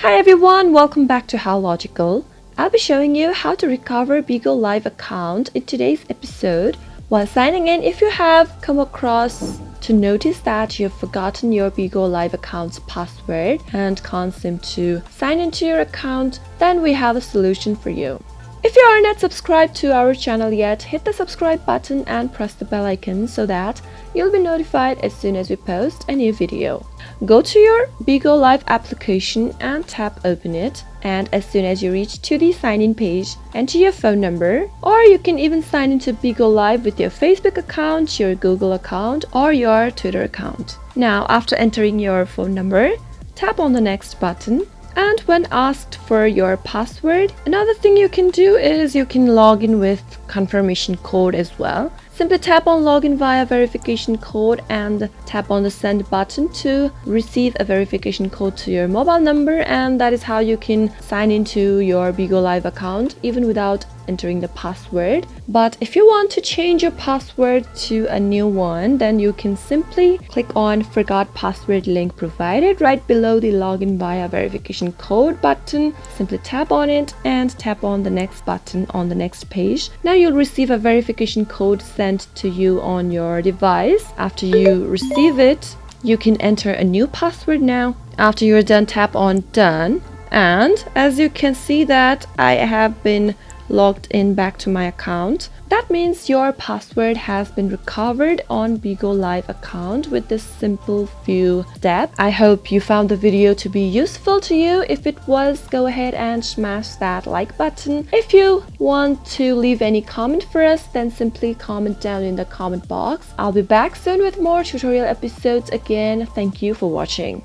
Hi everyone, welcome back to How Logical. I'll be showing you how to recover Bigo Live account in today's episode. While signing in, if you have come across to notice that you've forgotten your Bigo Live account's password and can't seem to sign into your account, then we have a solution for you. If you are not subscribed to our channel yet, hit the subscribe button and press the bell icon so that you'll be notified as soon as we post a new video. Go to your Bigo Live application and tap open it, and as soon as you reach to the sign in page, enter your phone number, or you can even sign into Bigo Live with your Facebook account, your Google account, or your Twitter account. Now, after entering your phone number, tap on the next button. And when asked for your password, another thing you can do is you can log in with confirmation code as well. Simply tap on login via verification code and tap on the send button to receive a verification code to your mobile number, and that is how you can sign into your Bigo Live account even without entering the password. But if you want to change your password to a new one, then you can simply click on forgot password link provided right below the login via verification code button. Simply tap on it and tap on the next button on the next page. Now you'll receive a verification code sent to you on your device. After you receive it, you can enter a new password now. After you're done, tap on done, and as you can see that I have been logged in back to my account. That means your password has been recovered on Bigo Live account with this simple few steps. I hope you found the video to be useful to you. If it was, go ahead and smash that like button. If you want to leave any comment for us, then simply comment down in the comment box. I'll be back soon with more tutorial episodes again. Thank you for watching.